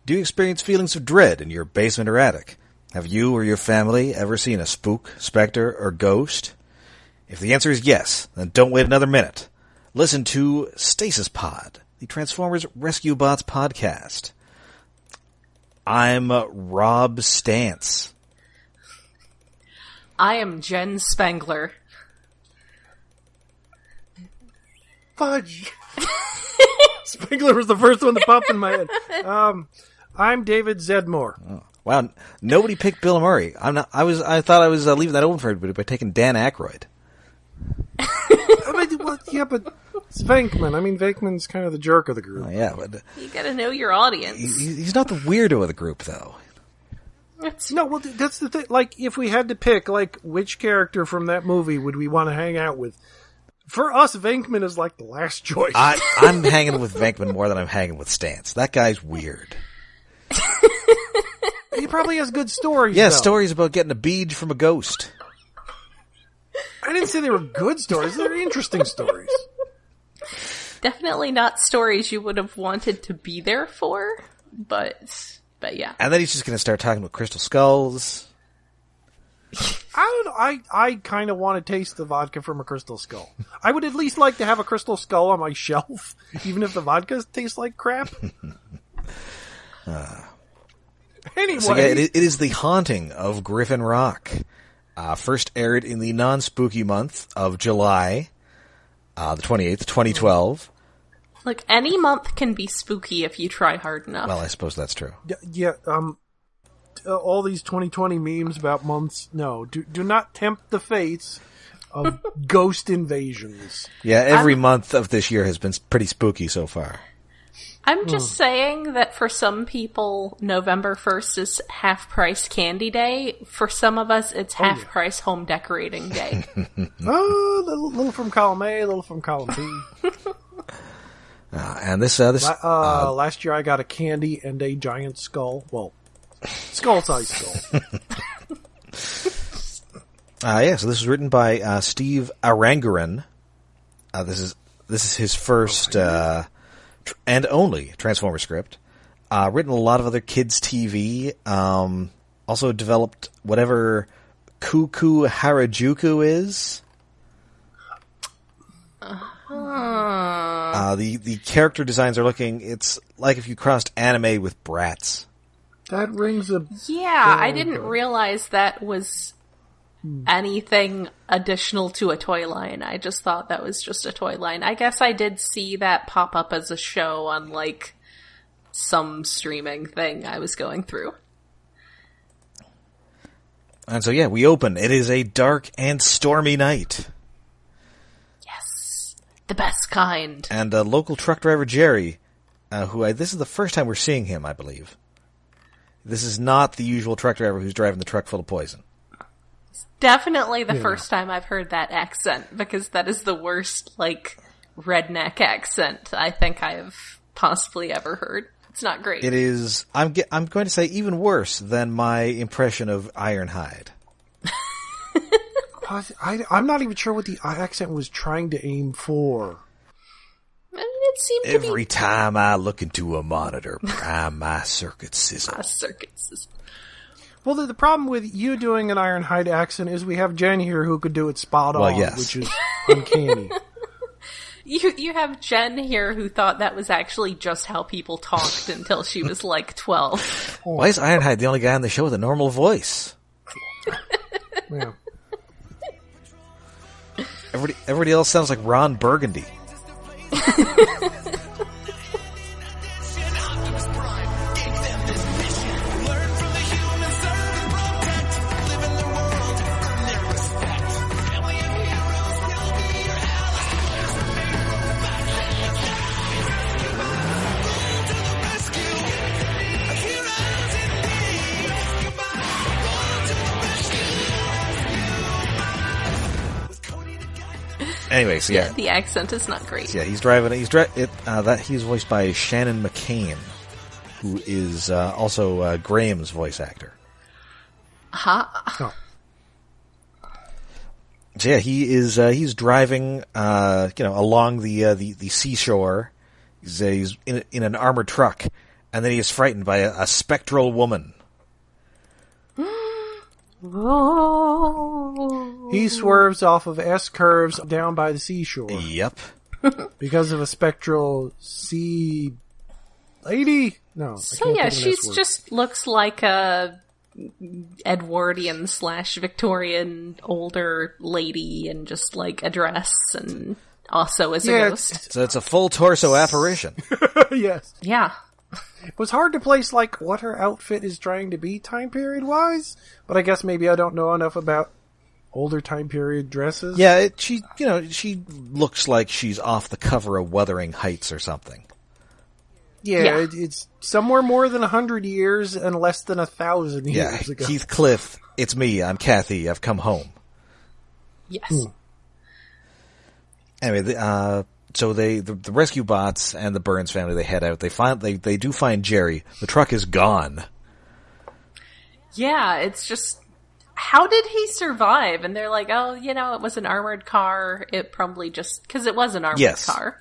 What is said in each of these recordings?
Do you experience feelings of dread in your basement or attic? Have you or your family ever seen a spook, specter, or ghost? If the answer is yes, then don't wait another minute. Listen to Stasis Pod, the Transformers Rescue Bots podcast. I'm Rob Stantz. I am Jen Spengler. Fudge. Spengler was the first one that popped in my head. I'm David Zedmore. Oh, wow, nobody picked Bill Murray. I thought I was leaving that open for everybody by taking Dan Aykroyd. But it's Venkman. I mean, Venkman's kind of the jerk of the group. Oh, yeah, but you gotta know your audience. He's not the weirdo of the group, though. That's the thing. Like, if we had to pick, like, which character from that movie would we want to hang out with? For us, Venkman is like the last choice. I'm hanging with Venkman more than I'm hanging with Stantz. That guy's weird. He probably has good stories. Yeah, though. Stories about getting a bead from a ghost. I didn't say they were good stories. They're interesting stories. Definitely not stories you would have wanted to be there for, but yeah. And then he's just going to start talking about crystal skulls. I don't know. I kind of want to taste the vodka from a crystal skull. I would at least like to have a crystal skull on my shelf, even if the vodka tastes like crap. Anyway. So yeah, it is the Haunting of Griffin Rock. First aired in the non-spooky month of July, the 28th, 2012. Look, any month can be spooky if you try hard enough. Well, I suppose that's true. Yeah, all these 2020 memes about months, no, do not tempt the fates of ghost invasions. Yeah, every month of this year has been pretty spooky so far. I'm just saying that for some people, November 1st is half-price candy day. For some of us, it's half-price home decorating day. Little from column A, little from column B. And this last year I got a candy and a giant skull. Well, skull-sized skull. So this was written by Steve Aranguren. This is his first and only Transformer script. Written a lot of other kids' TV. Also developed whatever Kuku Harajuku is. The character designs are looking. It's like if you crossed anime with Bratz. That rings a Yeah, I didn't realize that was anything additional to a toy line. I just thought that was just a toy line. I guess I did see that pop up as a show on, like, some streaming thing I was going through. And so, yeah, we open. It is a dark and stormy night. Yes. The best kind. And local truck driver Jerry, this is the first time we're seeing him, I believe. This is not the usual truck driver who's driving the truck full of poison. Definitely the first time I've heard that accent, because that is the worst, like, redneck accent I think I've possibly ever heard. It's not great. It is, I'm going to say, even worse than my impression of Ironhide. I'm not even sure what the accent was trying to aim for. I mean, it seemed to be... Every time I look into a monitor, my circuits sizzle. Well, the problem with you doing an Ironhide accent is we have Jen here who could do it spot on, which is uncanny. You have Jen here who thought that was actually just how people talked until she was like 12. Why is Ironhide the only guy on the show with a normal voice? Yeah. Everybody else sounds like Ron Burgundy. Anyway, so yeah, the accent is not great. Yeah, he's driving. He's voiced by Shannon McCain, who is also Graham's voice actor. Oh. So yeah, he's driving along the seashore. He's in an armored truck, and then he is frightened by a spectral woman. He swerves off of S-curves down by the seashore. Yep. Because of a spectral sea lady? No. So yeah, she's just looks like a Edwardian / Victorian older lady in just like a dress and also as a ghost. So it's a full torso apparition. Yes. Yeah. It was hard to place like what her outfit is trying to be time period wise, but I guess maybe I don't know enough about older time period dresses. Yeah, she looks like she's off the cover of Wuthering Heights or something. Yeah. It's somewhere more than 100 years and less than 1,000 years ago. Heathcliff, it's me. I'm Kathy. I've come home. Yes. Anyway, so the rescue bots and the Burns family, they head out. They do find Jerry. The truck is gone. Yeah, it's just, how did he survive? And they're like, oh, it was an armored car. It probably just, because it was an armored car.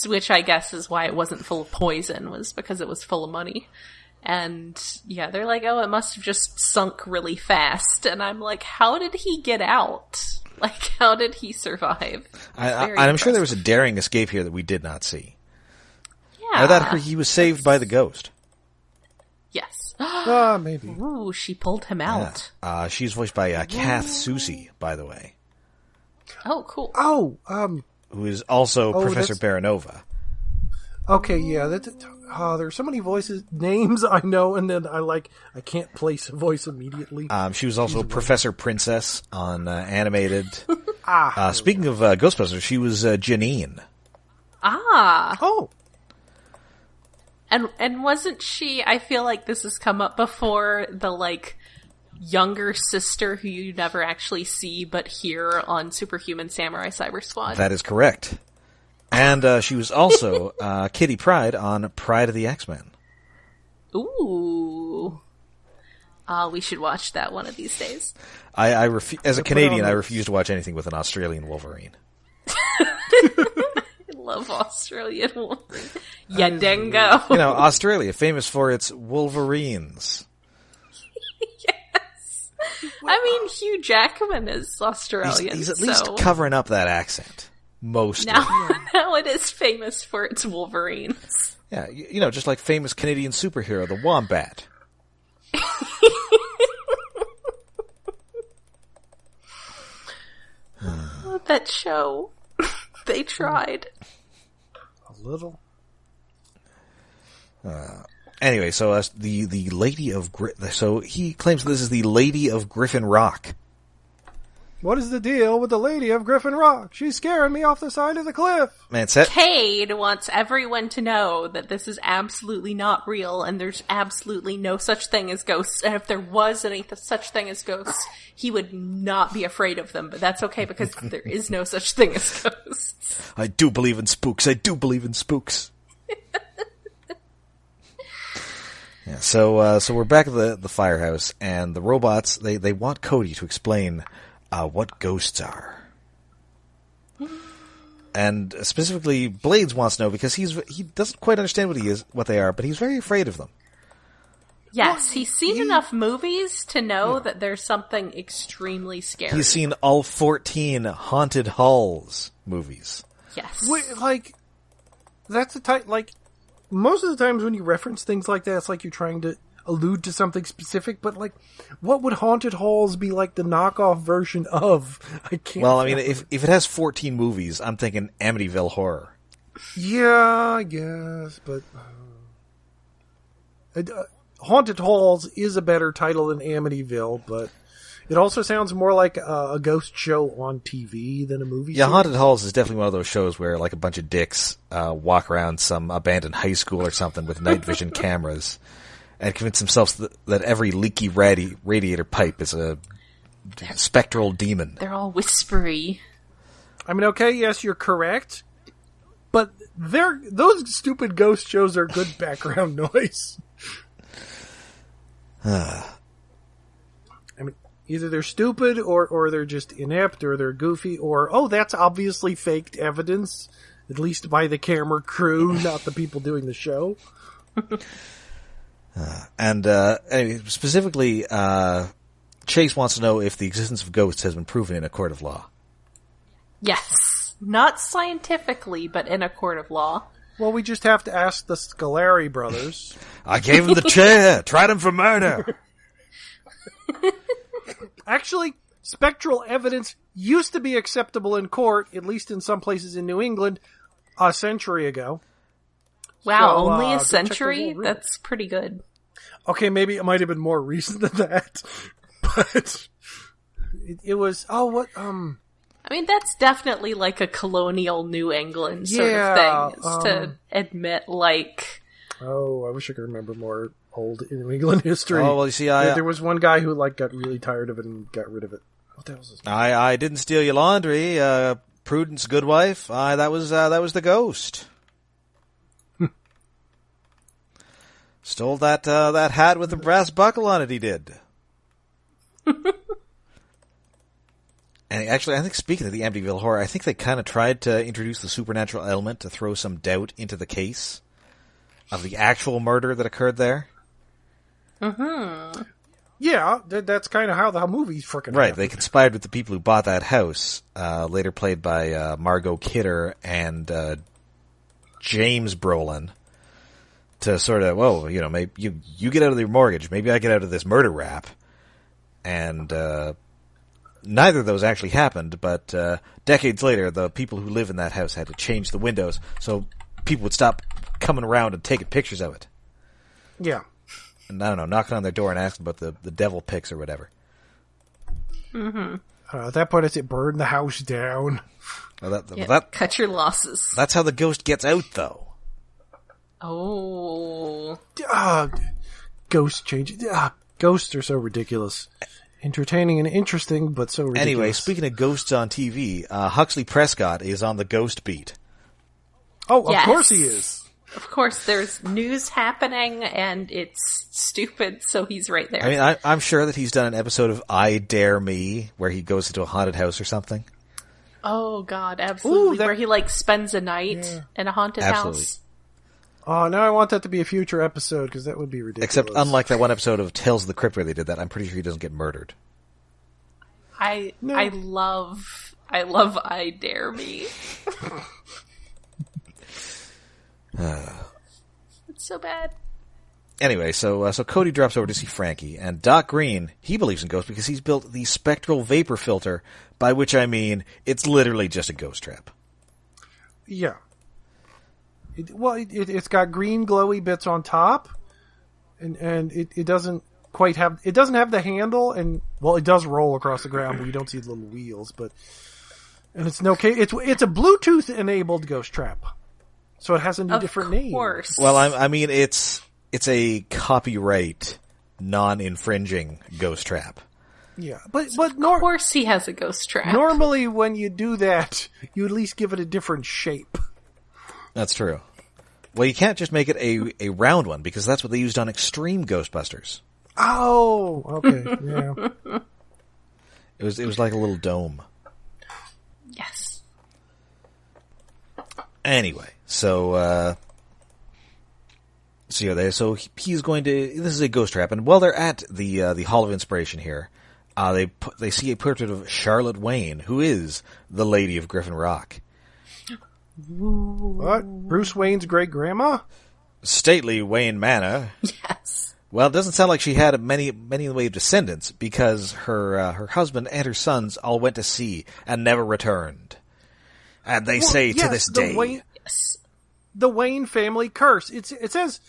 Which I guess is why it wasn't full of poison, was because it was full of money. And yeah, they're like, oh, it must have just sunk really fast. And I'm like, how did he get out? Like, how did he survive? I'm sure there was a daring escape here that we did not see. Yeah. Or that he was saved by the ghost. Yes. Maybe. Ooh, she pulled him out. Yeah. She's voiced by Kath Soucie, by the way. Oh, cool. Oh, who is also Professor Baranova. Okay, yeah. There's so many names I know, and then I can't place a voice immediately. She was also Professor Princess on Animated. Speaking of go. Ghostbusters, she was Janine. Oh. And wasn't she, I feel like this has come up before, the younger sister who you never actually see but hear on Superhuman Samurai Cyber Squad? That is correct. And she was also Kitty Pryde on Pride of the X-Men. Ooh. We should watch that one of these days. As a Canadian, I refuse to watch anything with an Australian Wolverine. I love Australian Wolverine. Yeah, dingo. Australia, famous for its Wolverines. Yes. I mean, Hugh Jackman is Australian. He's at least covering up that accent. Mostly. Now it is famous for its Wolverines. Yeah, just like famous Canadian superhero, the Wombat. That show. They tried. A little. Anyway, so the Lady of so he claims this is the Lady of Griffin Rock. What is the deal with the Lady of Griffin Rock? She's scaring me off the side of the cliff. Man, Cade wants everyone to know that this is absolutely not real, and there's absolutely no such thing as ghosts. And if there was any such thing as ghosts, he would not be afraid of them. But that's okay, because there is no such thing as ghosts. I do believe in spooks. I do believe in spooks. Yeah, so we're back at the firehouse, and the robots, they want Cody to explain what ghosts are. And specifically, Blades wants to know because he doesn't quite understand what they are, but he's very afraid of them. Yes, he's seen enough movies to know that there's something extremely scary. He's seen all 14 Haunted Halls movies. Yes. Wait, that's a type, most of the times when you reference things like that, it's like you're trying to allude to something specific, but what would Haunted Halls be like the knockoff version of? I can't. Well, I mean, if it has 14 movies, I'm thinking Amityville Horror. Yeah, I guess, but Haunted Halls is a better title than Amityville, but it also sounds more like a ghost show on TV than a movie. Yeah, series. Haunted Halls is definitely one of those shows where a bunch of dicks walk around some abandoned high school or something with night vision cameras and convince themselves that every leaky radiator pipe is a spectral demon. They're all whispery. I mean, okay, yes, you're correct, but those stupid ghost shows are good background noise. I mean, either they're stupid or they're just inept or they're goofy or, that's obviously faked evidence, at least by the camera crew, not the people doing the show. Anyway, specifically, Chase wants to know if the existence of ghosts has been proven in a court of law. Yes. Not scientifically, but in a court of law. Well, we just have to ask the Scolari brothers. I gave him the chair, tried him for murder. Actually, spectral evidence used to be acceptable in court, at least in some places in New England, a century ago. Wow, So, only a go check century? those old That's pretty good. Okay, maybe it might have been more recent than that. But it was, I mean, that's definitely like a colonial New England sort of thing, is to admit, like... Oh, I wish I could remember more old New England history. Oh, well, you see, there was one guy who, got really tired of it and got rid of it. What the hell was his name? I didn't steal your laundry, Prudence Goodwife. That was the ghost. Stole that hat with the brass buckle on it, he did. And actually, I think speaking of the Amityville Horror, I think they kind of tried to introduce the supernatural element to throw some doubt into the case of the actual murder that occurred there. Mm-hmm. Yeah, that's kind of how the movie's freaking Right, happened. they conspired with the people who bought that house, later played by Margot Kidder and James Brolin, to sort of, maybe you get out of your mortgage, maybe I get out of this murder rap. And neither of those actually happened, but decades later, the people who live in that house had to change the windows so people would stop coming around and taking pictures of it. Yeah. And, I don't know, knocking on their door and asking about the devil pics or whatever. Mm-hmm. At that point, I say burn the house down. Well, cut your losses. That's how the ghost gets out, though. Oh. Ghost change. Ghosts are so ridiculous. Entertaining and interesting, but so ridiculous. Anyway, speaking of ghosts on TV, Huxley Prescott is on the ghost beat. Oh, of course he is. Of course, there's news happening, and it's stupid, so he's right there. I mean, I'm sure that he's done an episode of I Dare Me, where he goes into a haunted house or something. Oh, God, absolutely. Ooh, where he, spends a night in a haunted house. Oh, now I want that to be a future episode, because that would be ridiculous. Except, unlike that one episode of Tales of the Crypt where they did that, I'm pretty sure he doesn't get murdered. I love I Dare Me. It's so bad. Anyway, so Cody drops over to see Frankie, and Doc Green, he believes in ghosts because he's built the spectral vapor filter, by which I mean it's literally just a ghost trap. Yeah. It's got green glowy bits on top, and it doesn't quite have, it doesn't have the handle, and, well, it does roll across the ground, but you don't see the little wheels, and it's it's a Bluetooth-enabled ghost trap. So it has a new different name. Of course. Well, I mean, it's a copyright, non-infringing ghost trap. Yeah, but of course he has a ghost trap. Normally, when you do that, you at least give it a different shape. That's true. Well, you can't just make it a round one, because that's what they used on Extreme Ghostbusters. Oh, okay, yeah. It was like a little dome. Yes. Anyway, so he's going to. This is a ghost trap, and while they're at the Hall of Inspiration here, they see a portrait of Charlotte Wayne, who is the Lady of Griffin Rock. What? Bruce Wayne's great grandma? Stately Wayne Manor. Yes. Well, it doesn't sound like she had many in the way of descendants, because her husband and her sons all went to sea and never returned. And they say to this day, the Wayne family curse. It says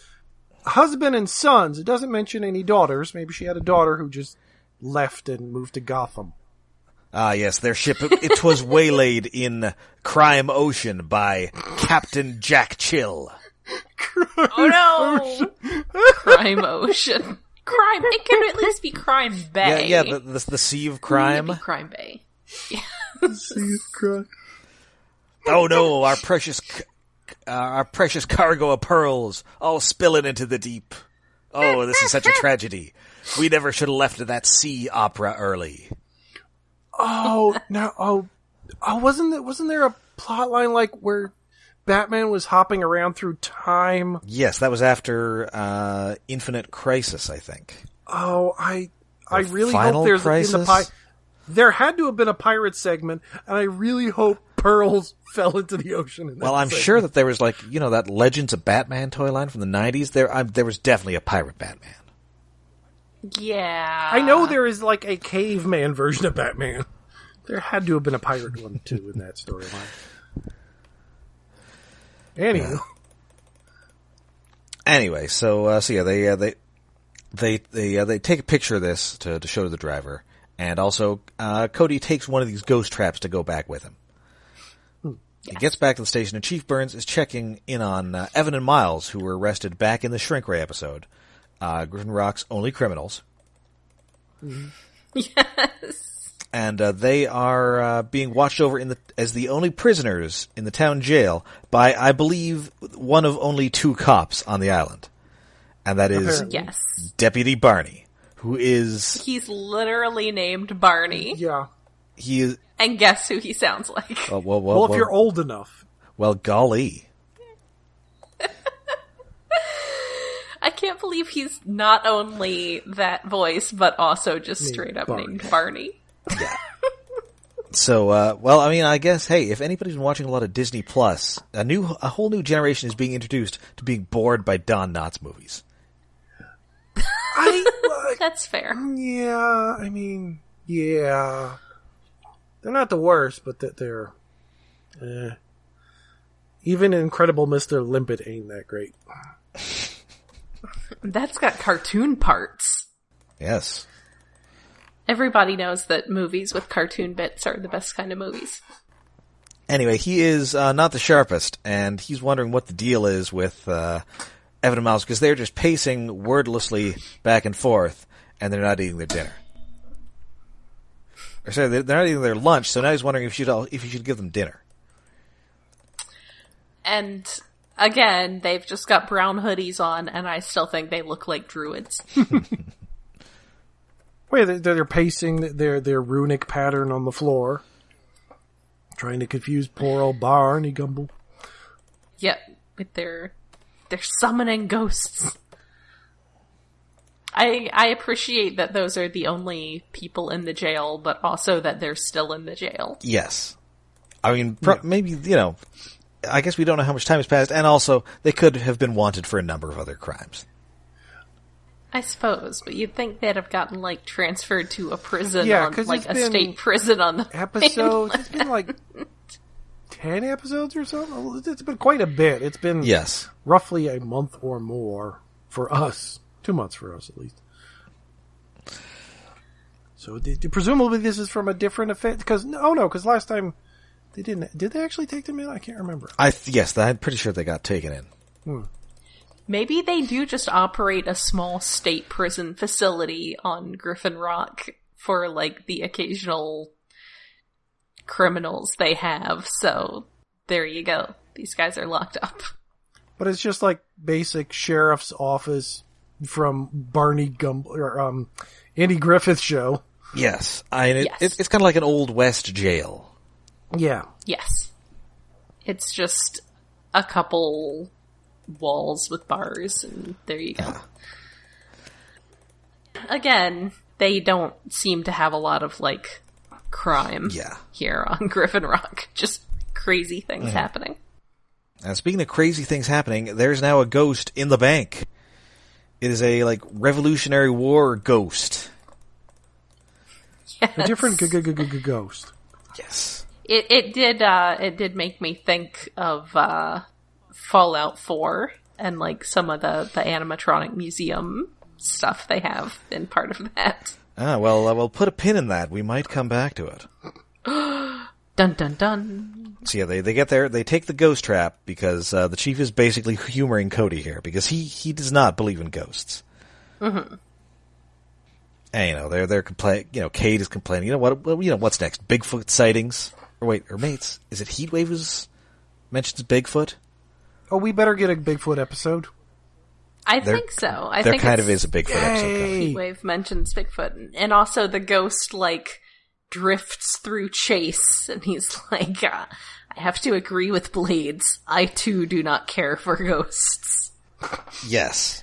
husband and sons. It doesn't mention any daughters. Maybe she had a daughter who just left and moved to Gotham. Ah, yes, their ship, it was waylaid in Crime Ocean by Captain Jack Chill. Oh no! Crime Ocean. Crime, it can at least be Crime Bay. Yeah, the Sea of Crime. It be Crime Bay. Yeah. The Sea of Crime. Oh no, our precious cargo of pearls all spilling into the deep. Oh, this is such a tragedy. We never should have left that sea opera early. Oh, no. Oh, wasn't there a plot line where Batman was hopping around through time. Yes, that was after Infinite Crisis, I think. Oh, I really Final hope there's Crisis? There had to have been a pirate segment, and I really hope Pearls fell into the ocean. Well, I'm sure that there was that Legends of Batman toy line from the 90s. There was definitely a pirate Batman. Yeah. I know there is a caveman version of Batman. There had to have been a pirate one too in that storyline. Anyway, so yeah, they take a picture of this to show to the driver, and also Cody takes one of these ghost traps to go back with him. He gets back to the station, and Chief Burns is checking in on Evan and Miles, who were arrested back in the Shrink Ray episode, Griffin Rock's Only Criminals. Mm-hmm. Yes. And they are being watched over as the only prisoners in the town jail by, I believe, one of only 2 cops on the island. And that is yes. Deputy Barney, who is... He's literally named Barney. Yeah. He is... And guess who he sounds like? Well, if you're old enough. Well, golly. I can't believe he's not only that voice, but also just straight up named Barney. Yeah. So, I guess, hey, if anybody's been watching a lot of Disney Plus, a whole new generation is being introduced to being bored by Don Knotts movies. That's fair. Yeah, yeah. They're not the worst, but they're... even Incredible Mr. Limpet ain't that great. That's got cartoon parts. Yes. Everybody knows that movies with cartoon bits are the best kind of movies. Anyway, he is not the sharpest, and he's wondering what the deal is with Evan and Miles, because they're just pacing wordlessly back and forth, and they're not eating their dinner. Or sorry, they're not eating their lunch, so now he's wondering if you should give them dinner. And again, they've just got brown hoodies on, and I still think they look like druids. Wait, they're pacing their runic pattern on the floor, trying to confuse poor old Barney Gumble. Yep, but they're summoning ghosts. I appreciate that those are the only people in the jail, but also that they're still in the jail. Yes. I mean, maybe, I guess we don't know how much time has passed, and also, they could have been wanted for a number of other crimes. I suppose, but you'd think they'd have gotten, transferred to a prison, a state prison on the episodes. It's been 10 episodes or something. It's been quite a bit. It's been roughly a month or more for us. 2 months for us, at least. So presumably this is from a different offense. Because last time they didn't. Did they actually take them in? I can't remember. Yes, I'm pretty sure they got taken in. Maybe they do just operate a small state prison facility on Griffin Rock for, the occasional criminals they have. So, there you go. These guys are locked up. But it's just basic sheriff's office from Barney Gumble, or Andy Griffith's show. Yes. It's kind of like an Old West jail. Yeah. Yes. It's just a couple walls with bars, and there you go. Yeah. Again, they don't seem to have a lot of, crime here on Griffin Rock. Just crazy things happening. And speaking of crazy things happening, there's now a ghost in the bank. It is a, Revolutionary War ghost. Yes. A different ghost. Yes. It did make me think of Fallout 4 and some of the animatronic museum stuff they have in part of that. We'll put a pin in that. We might come back to it. Dun dun dun. So yeah, they get there, they take the ghost trap because the chief is basically humoring Cody here because he does not believe in ghosts. Mm-hmm. And they're complaining. Kate is complaining. What's next? Bigfoot sightings? Or mates? Is it Heatwave who's mentions Bigfoot? Oh, we better get a Bigfoot episode. I think so. I there think kind of is a Bigfoot episode coming. Heatwave mentions Bigfoot, and also the ghost drifts through Chase, and he's like, I have to agree with Blades. I too do not care for ghosts. Yes.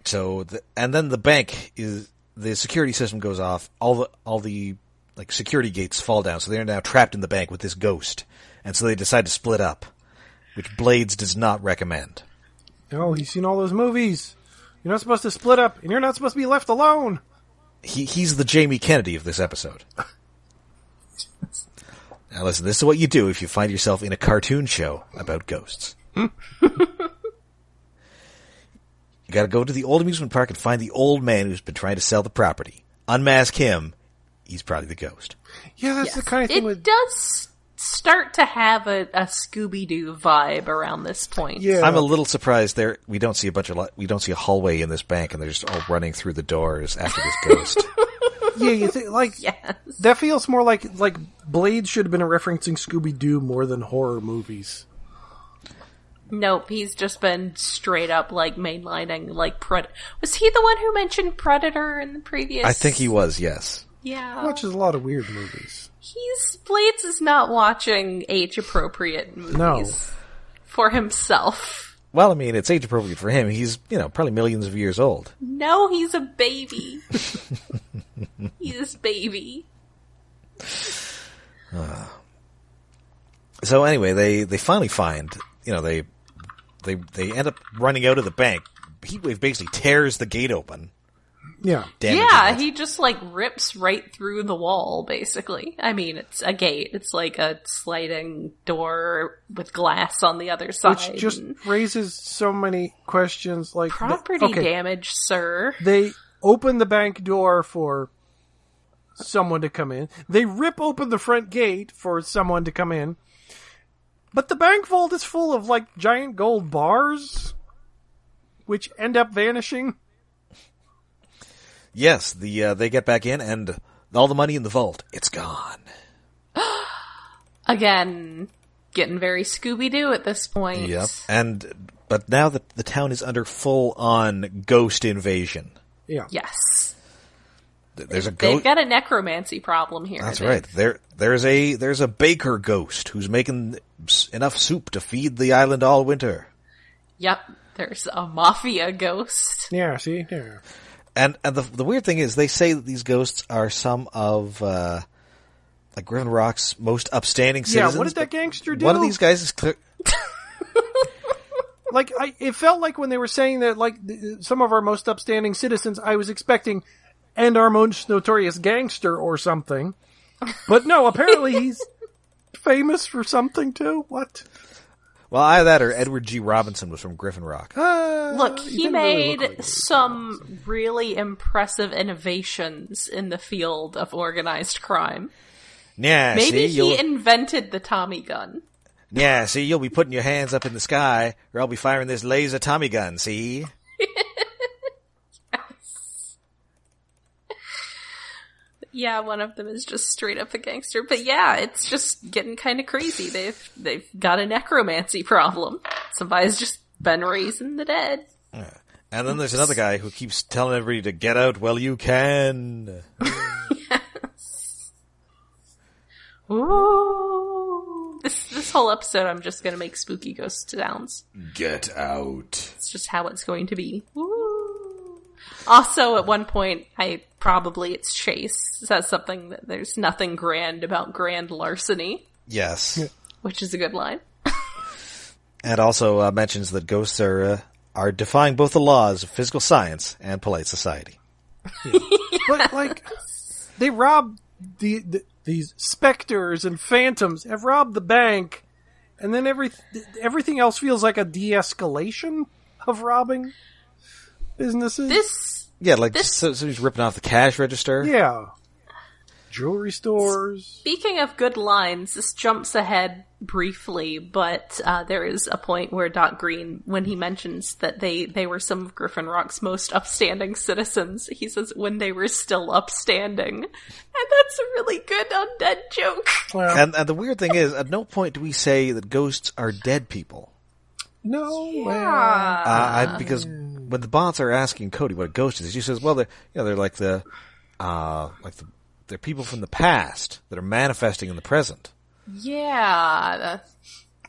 So, and then the bank the security system goes off. All the like security gates fall down, so they're now trapped in the bank with this ghost, and so they decide to split up, which Blades does not recommend. No, he's seen all those movies. You're not supposed to split up, and you're not supposed to be left alone. He's the Jamie Kennedy of this episode. Now listen, this is what you do if you find yourself in a cartoon show about ghosts. You gotta go to the old amusement park and find the old man who's been trying to sell the property. Unmask him. He's probably the ghost. Yeah, that's the kind of thing it does start to have a Scooby Doo vibe around this point. Yeah. I'm a little surprised there. We don't see we don't see a hallway in this bank, and they're just all running through the doors after this ghost. Yeah, you think Yes. that feels more like Blade should have been referencing Scooby Doo more than horror movies. Nope, he's just been straight up mainlining Was he the one who mentioned Predator in the previous? I think he was. Yes. Yeah. He watches a lot of weird movies. Blades is not watching age-appropriate movies for himself. Well, I mean, it's age appropriate for him. He's, probably millions of years old. No, he's a baby. He's baby. So anyway, they finally find, they end up running out of the bank. Heatwave basically tears the gate open. Yeah. Damaging it. He just rips right through the wall, basically. I mean, it's a gate. It's like a sliding door with glass on the other side. Which just raises so many questions. Property damage, sir. They open the bank door for someone to come in. They rip open the front gate for someone to come in. But the bank vault is full of giant gold bars, which end up vanishing. Yes, they get back in, and all the money in the vault, it's gone. Again, getting very Scooby Doo at this point. Yep. But now the town is under full-on ghost invasion. Yeah. Yes. There's a ghost. They've got a necromancy problem here. That's right. There's a baker ghost who's making enough soup to feed the island all winter. Yep. There's a mafia ghost. Yeah, see? Yeah. And the weird thing is, they say that these ghosts are some of Griffin Rock's most upstanding citizens. Yeah, what did that gangster do? One of these guys is clear. It felt like when they were saying that, some of our most upstanding citizens, I was expecting, and our most notorious gangster or something. But no, apparently he's famous for something too. What? Well, either that or Edward G. Robinson was from Griffin Rock. Look, he made some really impressive innovations in the field of organized crime. Yeah, Maybe he invented the Tommy gun. Yeah, see, you'll be putting your hands up in the sky, or I'll be firing this laser Tommy gun, see? Yeah, one of them is just straight up a gangster. But yeah, it's just getting kind of crazy. They've got a necromancy problem. Somebody's just been raising the dead. Yeah. And then there's another guy who keeps telling everybody to get out while you can. Yes. Ooh. This whole episode, I'm just gonna make spooky ghost sounds. Get out. It's just how it's going to be. Ooh. Also, at one point, it's Chase, says something that there's nothing grand about grand larceny. Yes. Which is a good line. And also mentions that ghosts are defying both the laws of physical science and polite society. Yeah. But, they robbed these specters and phantoms have robbed the bank, and then everything else feels like a de-escalation of robbing businesses. So he's ripping off the cash register. Yeah. Jewelry stores. Speaking of good lines, this jumps ahead briefly, but there is a point where Doc Green, when he mentions that they were some of Griffin Rock's most upstanding citizens, he says, when they were still upstanding. And that's a really good undead joke. Well, and the weird thing is, at no point do we say that ghosts are dead people. No. Yeah. Because when the bots are asking Cody what a ghost is, he says, well, they're like the They're people from the past that are manifesting in the present. Yeah.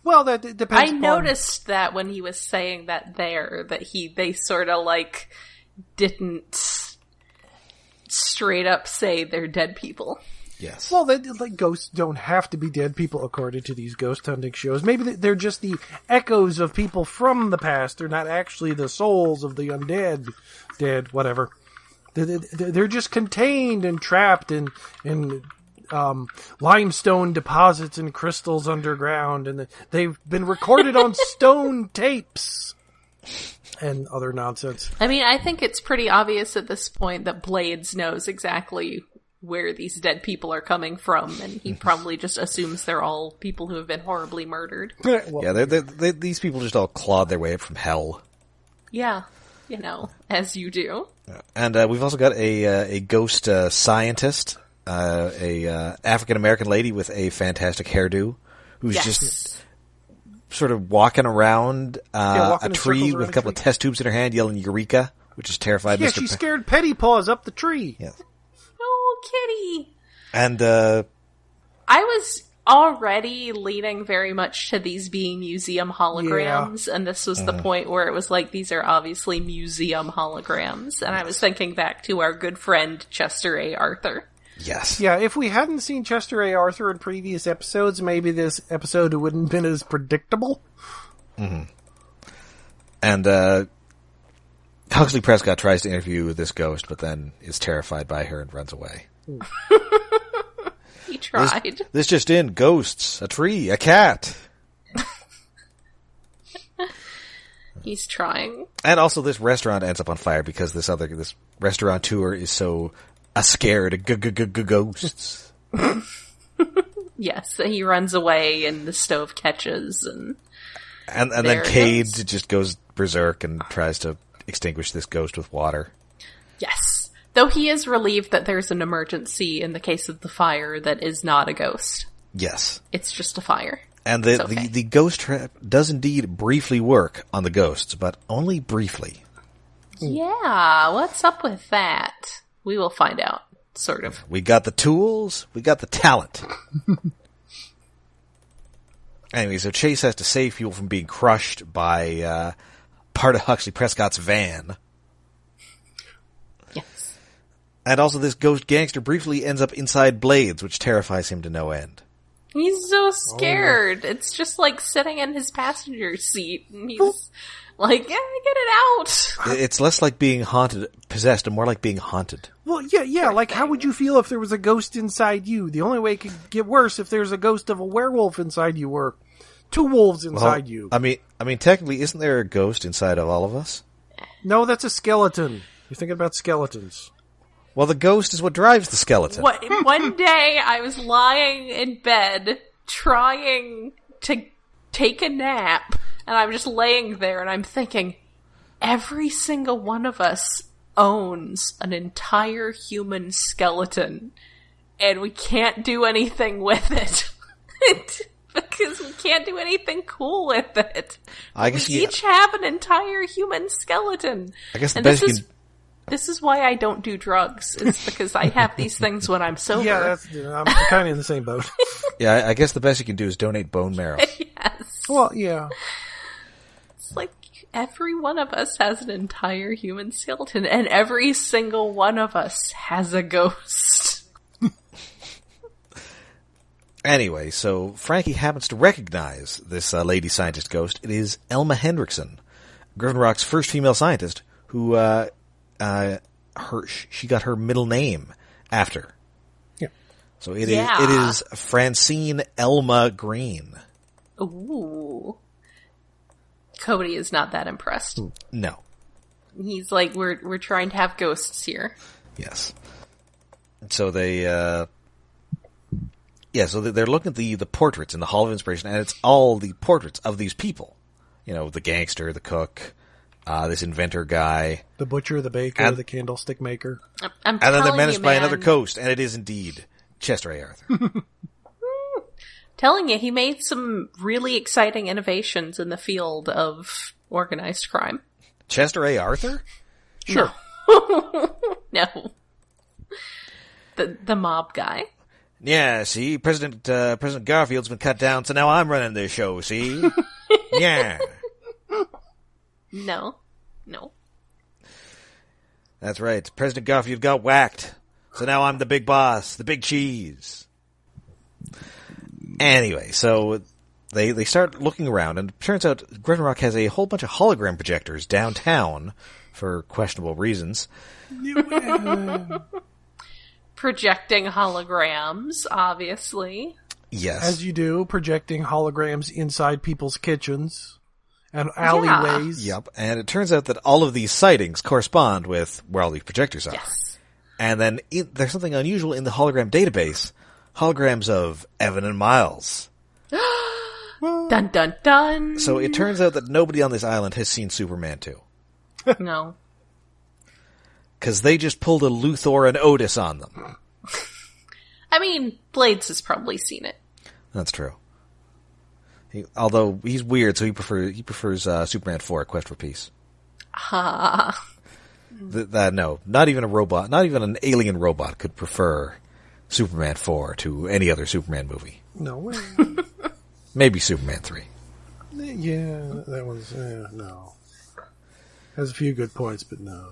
Well, that depends. I noticed that when he was saying that they sort of like didn't straight up say they're dead people. Yes. Well, like ghosts don't have to be dead people according to these ghost hunting shows. Maybe they're just the echoes of people from the past. They're not actually the souls of the undead, dead, whatever. They're just contained and trapped in limestone deposits and crystals underground, and they've been recorded on stone tapes and other nonsense. I mean, I think it's pretty obvious at this point that Blades knows exactly where these dead people are coming from, and he probably just assumes they're all people who have been horribly murdered. Yeah, these people just all clawed their way up from hell. Yeah, as you do. And we've also got a ghost scientist, a African-American lady with a fantastic hairdo, who's just sort of walking around a tree with a couple of test tubes in her hand, yelling "Eureka," which is terrified. Yeah, she scared Petty Paws up the tree. Yes. Oh, kitty. And I was already leaning very much to these being museum holograms, and this was the point where it was like, these are obviously museum holograms, and I was thinking back to our good friend Chester A. Arthur. Yes. Yeah, if we hadn't seen Chester A. Arthur in previous episodes, maybe this episode wouldn't have been as predictable. Mm-hmm. And Huxley Prescott tries to interview this ghost, but then is terrified by her and runs away. He tried. This just in: ghosts, a tree, a cat. He's trying. And also, this restaurant ends up on fire because this restaurateur is so scared of ghosts. Yes, he runs away, and the stove catches, and then Cade just goes berserk and tries to extinguish this ghost with water. Yes. Though he is relieved that there's an emergency in the case of the fire that is not a ghost. Yes. It's just a fire. And the ghost trap does indeed briefly work on the ghosts, but only briefly. Yeah, what's up with that? We will find out, sort of. We got the tools, we got the talent. Anyway, so Chase has to save people from being crushed by part of Huxley Prescott's van. Yes. And also this ghost gangster briefly ends up inside Blades, which terrifies him to no end. He's so scared. Oh. It's just like sitting in his passenger seat, and he's like, get it out! It's less like being possessed, and more like being haunted. Well, yeah, like how would you feel if there was a ghost inside you? The only way it could get worse if there's a ghost of a werewolf inside you, or two wolves inside you. I mean, technically, isn't there a ghost inside of all of us? No, that's a skeleton. You're thinking about skeletons. Well, the ghost is what drives the skeleton. One day, I was lying in bed, trying to take a nap, and I'm just laying there, and I'm thinking, every single one of us owns an entire human skeleton, and we can't do anything with it. Because we can't do anything cool with it. We each have an entire human skeleton. I guess the best you can... This is why I don't do drugs. It's because I have these things when I'm sober. Yeah, I'm kind of in the same boat. Yeah, I guess the best you can do is donate bone marrow. Yes. Well, yeah. It's like every one of us has an entire human skeleton, and every single one of us has a ghost. Anyway, so Frankie happens to recognize this lady scientist ghost. It is Elma Hendrickson, Griffin Rock's first female scientist, who she got her middle name after. Yeah. So it is Francine Elma Green. Ooh. Cody is not that impressed. No. He's like, we're trying to have ghosts here. Yes. So they're looking at the portraits in the Hall of Inspiration, and it's all the portraits of these people. You know, the gangster, the cook, this inventor guy. The butcher, the baker, the candlestick maker. And then they're menaced by another ghost, and it is indeed Chester A. Arthur. Telling you, he made some really exciting innovations in the field of organized crime. Chester A. Arthur? Sure. No. The mob guy. Yeah, see, President Garfield's been cut down, so now I'm running this show, see? Yeah. No. That's right. President Garfield got whacked, so now I'm the big boss, the big cheese. Anyway, so they start looking around, and it turns out Griffin Rock has a whole bunch of hologram projectors downtown for questionable reasons. Projecting holograms, obviously. Yes. As you do, projecting holograms inside people's kitchens and alleyways. Yep, and it turns out that all of these sightings correspond with where all these projectors are. Yes. And then there's something unusual in the hologram database. Holograms of Evan and Miles. Dun dun dun. So it turns out that nobody on this island has seen Superman 2. No. Because they just pulled a Luthor and Otis on them. I mean, Blades has probably seen it. That's true. Although he's weird, so he prefers Superman 4, A Quest for Peace. Ha. No, not even a robot, not even an alien robot could prefer Superman 4 to any other Superman movie. No way. Maybe Superman 3. Yeah, that one's, no. Has a few good points, but no.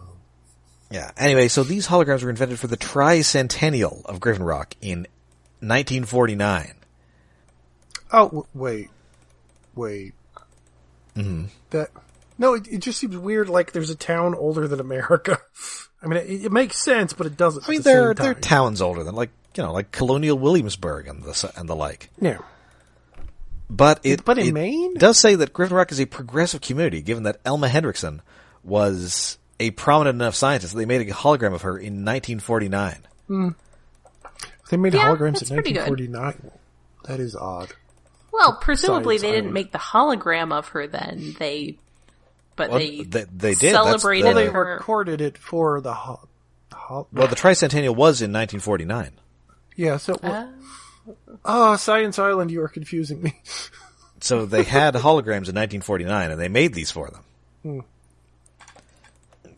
Yeah, anyway, so these holograms were invented for the tricentennial of Griffin Rock in 1949. Oh, wait. Mm-hmm. No, it just seems weird, like there's a town older than America. I mean, it makes sense, but it doesn't. I mean, they're towns older than, like Colonial Williamsburg and the like. Yeah. But in Maine? does say that Griffin Rock is a progressive community, given that Elma Hendrickson was a prominent enough scientist that they made a hologram of her in 1949. They made holograms that's in pretty 1949. good. That is odd. Well, presumably Science they didn't Island. make the hologram of her then. They did. celebrated Well, they her. recorded it for the Well, the tricentennial was in 1949. Yeah, so... Science Island, you are confusing me. So they had holograms in 1949, and they made these for them.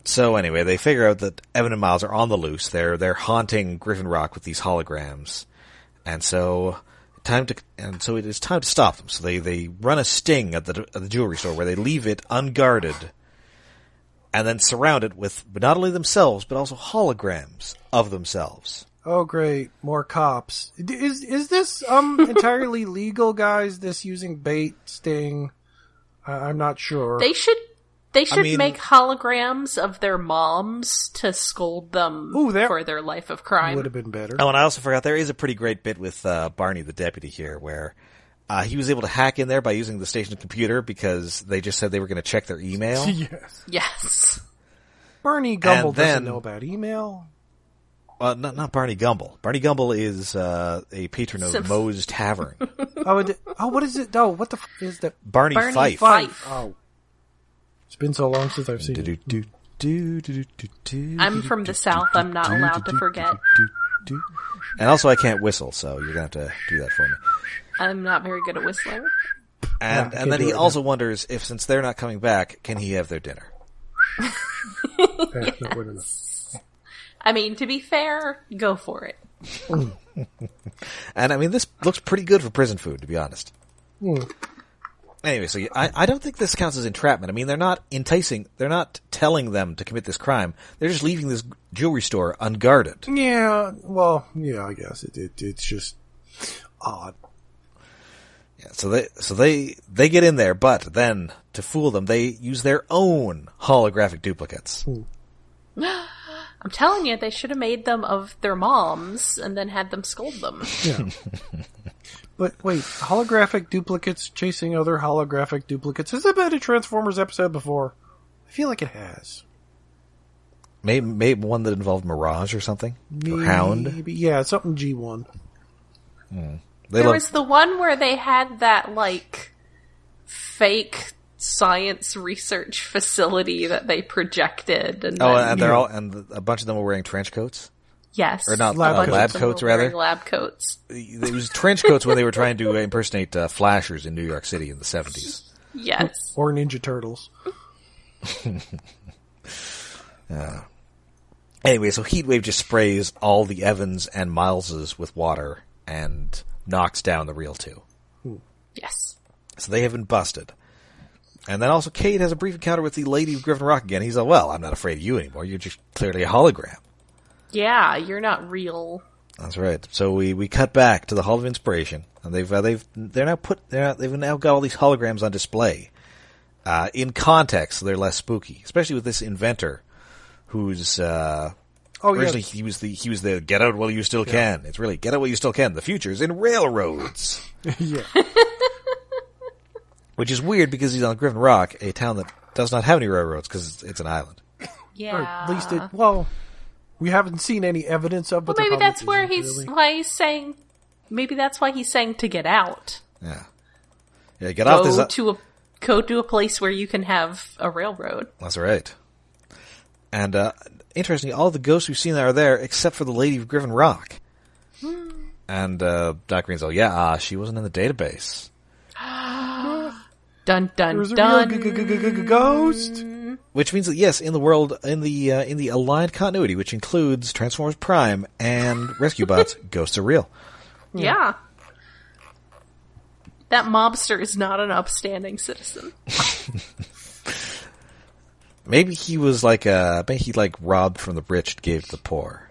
So anyway, they figure out that Evan and Miles are on the loose. They're haunting Griffin Rock with these holograms, and so it is time to stop them. So they run a sting at the jewelry store where they leave it unguarded, and then surround it with not only themselves but also holograms of themselves. Oh, great. More cops. Is this entirely legal, guys, this using bait, sting? I'm not sure. They should make holograms of their moms to scold them for their life of crime. Would have been better. Oh, and I also forgot there is a pretty great bit with Barney the deputy here where he was able to hack in there by using the station computer because they just said they were going to check their email. Yes. Barney Gumble doesn't know about email. Not Barney Gumble. Barney Gumble is a patron of Moe's Tavern. What is it? Oh, what the f*** is that? Barney Fife. Oh. It's been so long since I've seen it. I'm from the South. I'm not allowed to forget. And also I can't whistle, so you're going to have to do that for me. I'm not very good at whistling. And then he also wonders if, since they're not coming back, can he have their dinner? I mean, to be fair, go for it. And I mean, this looks pretty good for prison food, to be honest. Anyway, so I don't think this counts as entrapment. I mean, they're not telling them to commit this crime. They're just leaving this jewelry store unguarded. Yeah, well, yeah, I guess it's just odd. Yeah, so they get in there, but then to fool them, they use their own holographic duplicates. I'm telling you, they should have made them of their moms and then had them scold them. Yeah. But wait, holographic duplicates chasing other holographic duplicates. Has there been a Transformers episode before? I feel like it has. Maybe one that involved Mirage or something? Or Hound? Yeah, something G1. There was the one where they had that, fake science research facility that they projected. And a bunch of them were wearing trench coats? Yes. Or not, lab coats, rather. Lab coats. It was trench coats when they were trying to impersonate flashers in New York City in the 70s. Yes. Or Ninja Turtles. Anyway, so Heatwave just sprays all the Evans and Mileses with water and knocks down the real two. Yes. So they have been busted. And then also Cade has a brief encounter with the Lady of Griffin Rock again. He's like, well, I'm not afraid of you anymore. You're just clearly a hologram. Yeah, you're not real. That's right. So we cut back to the Hall of Inspiration, and they've now got all these holograms on display. In context, so they're less spooky, especially with this inventor, who's originally he was the get out while you still can. It's really get out while you still can. The future's in railroads. Yeah. Which is weird because he's on Griffin Rock, a town that does not have any railroads because it's an island. Yeah. Or at least we haven't seen any evidence of. Well, maybe that's where why he's saying. Maybe that's why he's saying to get out. Yeah. Yeah. Get off this. Go to a place where you can have a railroad. That's right. And interestingly, all the ghosts we've seen are there except for the Lady of Griffin Rock. And Doc Green's she wasn't in the database. Dun dun There's dun. a real ghost. Which means that yes, in the aligned continuity, which includes Transformers Prime and Rescue Bots, ghosts are real. Yeah. That mobster is not an upstanding citizen. Maybe he was maybe he robbed from the rich and gave to the poor.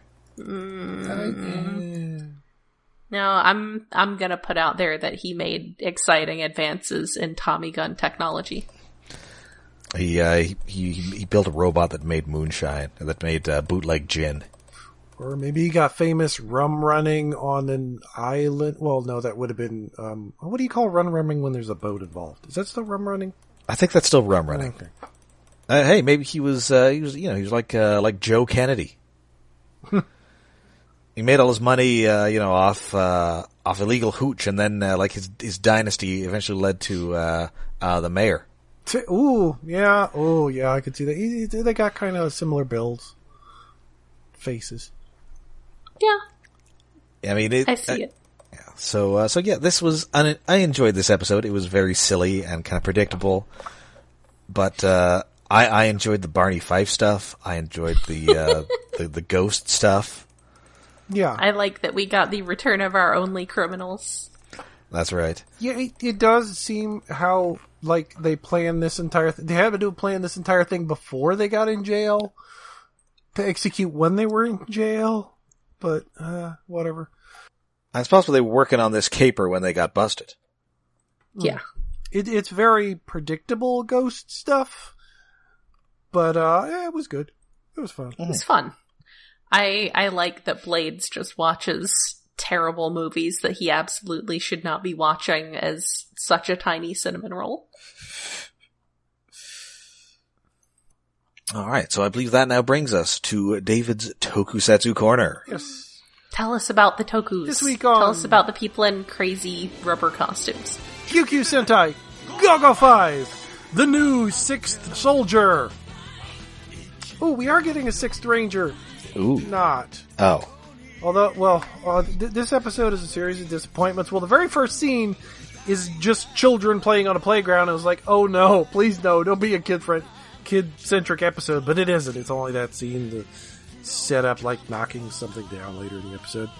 No, I'm gonna put out there that he made exciting advances in Tommy gun technology. He built a robot that made moonshine, that made bootleg gin. Or maybe he got famous rum running on an island. Well, no, that would have been, what do you call rum running when there's a boat involved? Is that still rum running? I think that's still rum running. Okay. Hey, maybe he was like Joe Kennedy. He made all his money, off illegal hooch, and then his dynasty eventually led to the mayor. Yeah, I could see that. They got kind of similar builds, faces. Yeah, I mean, I see it. Yeah. So this was. I enjoyed this episode. It was very silly and kind of predictable, but I enjoyed the Barney Fife stuff. I enjoyed the ghost stuff. Yeah. I like that we got the return of our only criminals. That's right. Yeah, it does seem how, they planned this entire thing. They had to plan this entire thing before they got in jail to execute when they were in jail. But, whatever. It's possible they were working on this caper when they got busted. Yeah. It's very predictable ghost stuff. But, it was good. It was fun. It was fun. I like that Blades just watches terrible movies that he absolutely should not be watching as such a tiny cinnamon roll. All right, so I believe that now brings us to David's Tokusatsu Corner. Yes. Tell us about the tokus. This week on... Tell us about the people in crazy rubber costumes. QQ Sentai, Go-Go 5, the new 6th Soldier. Oh, we are getting a 6th Ranger. Ooh. Not. Oh. Although, this episode is a series of disappointments. Well, the very first scene is just children playing on a playground. I was like, oh no, please no, don't be a kid-centric episode. But it isn't. It's only that scene to set up, knocking something down later in the episode.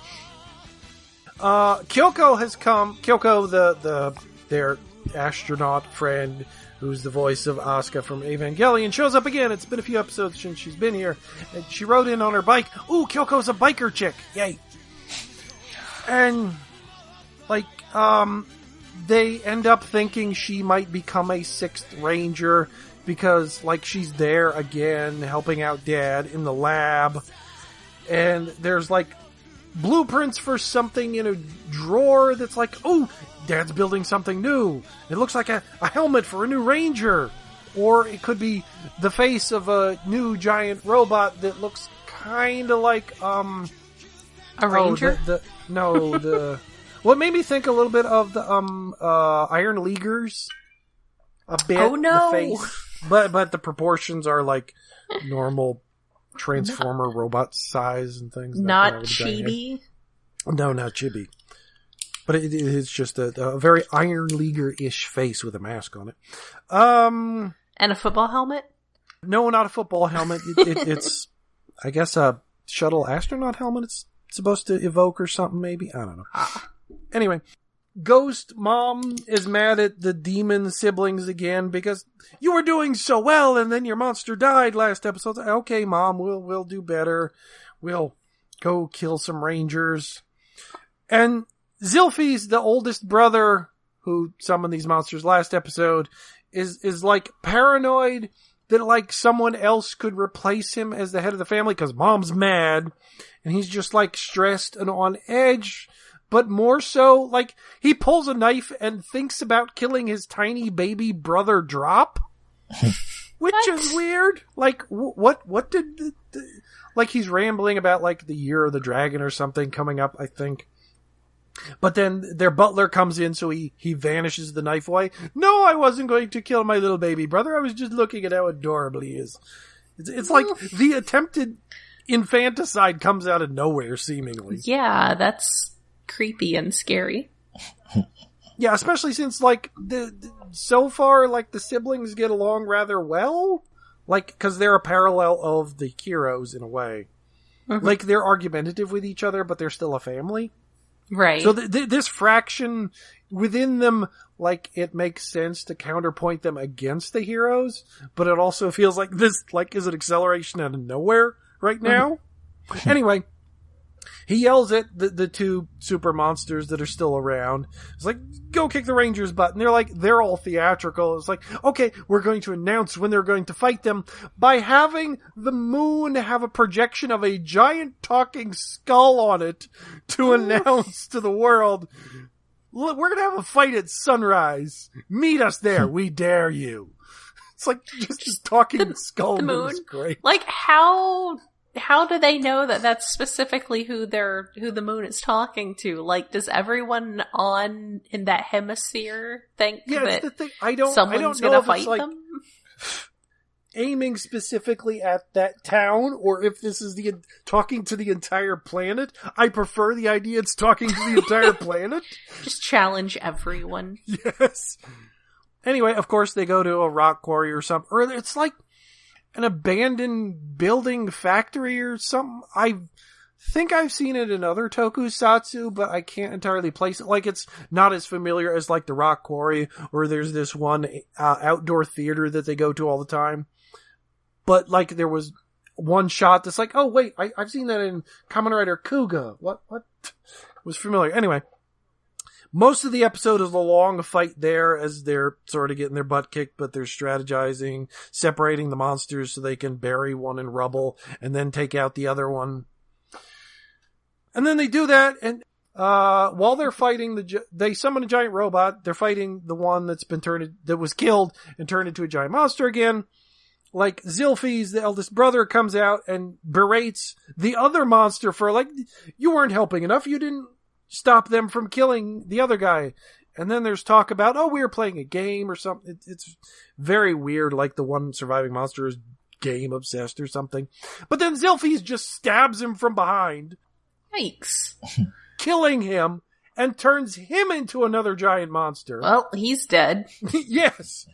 Kyoko has come. Kyoko, their astronaut friend, who's the voice of Asuka from Evangelion, shows up again. It's been a few episodes since she's been here. And she rode in on her bike. Ooh, Kyoko's a biker chick. Yay. And, they end up thinking she might become a 6th Ranger because, she's there again helping out Dad in the lab. And there's, blueprints for something in a drawer that's oh, Dad's building something new. It looks like a helmet for a new Ranger. Or it could be the face of a new giant robot that looks kind of like, a Ranger? What made me think a little bit of the, Iron Leaguers. A bit. Oh no! The face. But the proportions are normal Transformer robot size and things. Not chibi? No, not chibi. But it is just a very Iron Leaguer-ish face with a mask on it. And a football helmet? No, not a football helmet. It's, I guess, a shuttle astronaut helmet it's supposed to evoke or something, maybe? I don't know. Anyway, Ghost Mom is mad at the demon siblings again because you were doing so well and then your monster died last episode. Okay, Mom, we'll do better. We'll go kill some rangers. And Zilfi's the oldest brother who summoned these monsters last episode is like paranoid that like someone else could replace him as the head of the family because Mom's mad and he's just like stressed and on edge. But more so, like, he pulls a knife and thinks about killing his tiny baby brother Drop. Which is weird. Like, what did like, he's rambling about, like, the Year of the Dragon or something coming up, I think. But then their butler comes in, so he vanishes the knife away. No, I wasn't going to kill my little baby brother. I was just looking at how adorable he is. It's like the attempted infanticide comes out of nowhere, seemingly. Yeah, that's creepy and scary. Yeah, especially since like so far like the siblings get along rather well, like because they're a parallel of the heroes in a way. Mm-hmm. Like they're argumentative with each other, but they're still a family, right? So this fraction within them, like it makes sense to counterpoint them against the heroes, but it also feels like this like is an acceleration out of nowhere right now. Mm-hmm. Anyway. He yells at the two super monsters that are still around. It's like, go kick the Rangers' butt. And they're all theatrical. It's like, okay, we're going to announce when they're going to fight them by having the moon have a projection of a giant talking skull on it to announce to the world, look, we're going to have a fight at sunrise. Meet us there. We dare you. It's like just a talking skull. The moon. Is great. Like, how do they know that that's specifically who the moon is talking to? Like, does everyone in that hemisphere think that the thing. someone's going to fight like them? Aiming specifically at that town, or if this is talking to the entire planet. I prefer the idea it's talking to the entire planet. Just challenge everyone. Yes. Anyway, of course, they go to a rock quarry or something. Or it's like an abandoned building factory or something. I think I've seen it in other tokusatsu, but I can't entirely place it. Like, it's not as familiar as, like, the rock quarry, or there's this one outdoor theater that they go to all the time. But, like, there was one shot that's like, oh, wait, I've seen that in Kamen Rider Kuga. What? Was familiar. Anyway. Most of the episode is a long fight there as they're sort of getting their butt kicked, but they're strategizing, separating the monsters so they can bury one in rubble and then take out the other one. And then they do that, and while they're fighting, they summon a giant robot. They're fighting the one that was killed and turned into a giant monster again. Like, Zilfi's, the eldest brother, comes out and berates the other monster for, like, you weren't helping enough. You didn't stop them from killing the other guy. And then there's talk about, we were playing a game or something. It's very weird, like the one surviving monster is game obsessed or something. But then Zilfi's just stabs him from behind. Yikes. Killing him and turns him into another giant monster. Well, he's dead. Yes.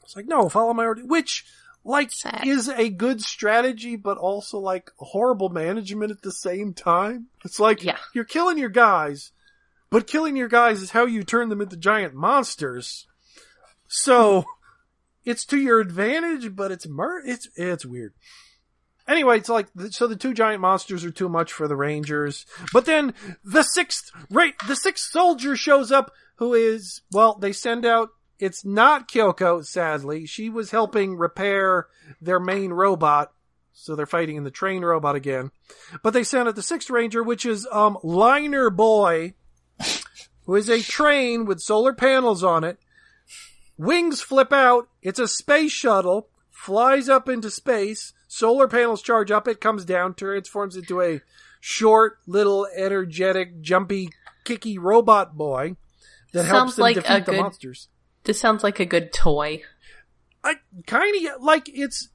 It's like, no, follow my order. Which, like, sad. Is a good strategy, but also, like, horrible management at the same time. It's like, You're killing your guys, but killing your guys is how you turn them into giant monsters. So, it's to your advantage, but it's weird. Anyway, it's like, so the two giant monsters are too much for the Rangers. But then, the sixth soldier shows up, who is, well, they send out, it's not Kyoko, sadly. She was helping repair their main robot. So they're fighting in the train robot again. But they sent out the sixth ranger, which is, Liner Boy, who is a train with solar panels on it. Wings flip out. It's a space shuttle. Flies up into space. Solar panels charge up. It comes down, transforms into a short, little, energetic, jumpy, kicky robot boy that helps them defeat the monsters. This sounds like a good toy. I kind of like it's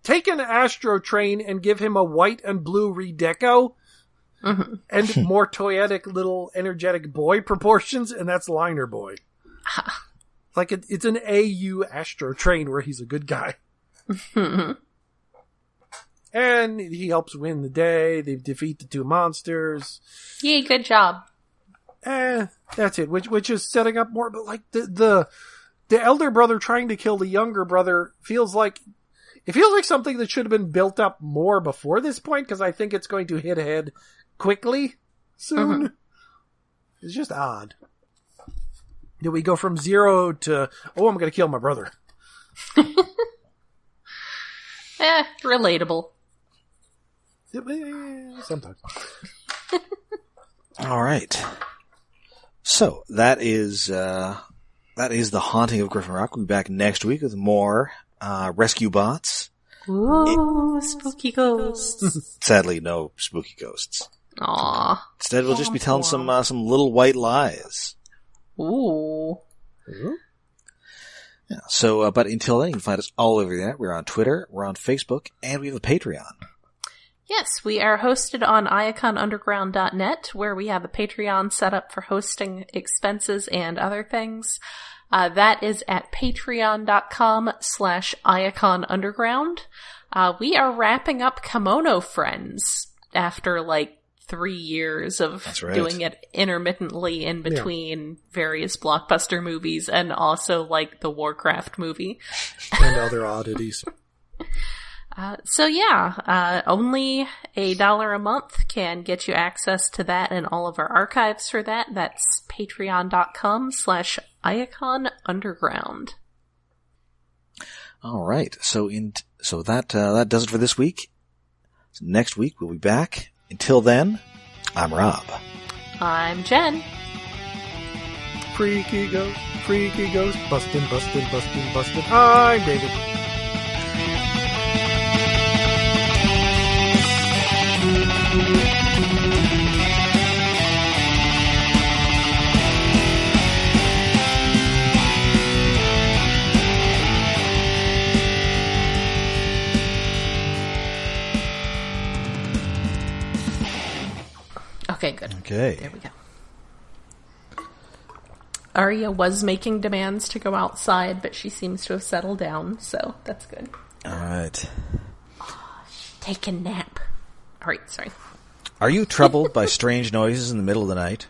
take an Astro Train and give him a white and blue redeco and more toyetic little energetic boy proportions, and that's Liner Boy. Like it's an AU Astro Train where he's a good guy. And he helps win the day. They defeat the two monsters. Yay, good job. That's it. Which is setting up more, but like the elder brother trying to kill the younger brother feels like something that should have been built up more before this point, because I think it's going to hit ahead quickly soon. Mm-hmm. It's just odd. Do we go from 0 to, oh, I'm going to kill my brother? Relatable. Sometimes. All right. So that is the Haunting of Griffin Rock. We'll be back next week with more rescue bots. Ooh, spooky ghosts. Sadly, no spooky ghosts. Aww. Instead, we'll just be telling some little white lies. Ooh. Mm-hmm. Yeah. So, but until then, you can find us all over the internet. We're on Twitter, we're on Facebook, and we have a Patreon. Yes, we are hosted on iaconunderground.net, where we have a Patreon set up for hosting expenses and other things. That is at patreon.com/iaconunderground. We are wrapping up Kimono Friends after 3 years of doing it intermittently in between various blockbuster movies and also the Warcraft movie. And other oddities. Only $1 a month can get you access to that and all of our archives for that. That's patreon.com/iaconunderground. All right. So that does it for this week. So next week we'll be back. Until then, I'm Rob. I'm Jen. Freaky ghost, bustin'. I'm David. Okay, good. Okay. There we go. Arya was making demands to go outside, but she seems to have settled down, so that's good. All right. Take a nap. All right, sorry. Are you troubled by strange noises in the middle of the night?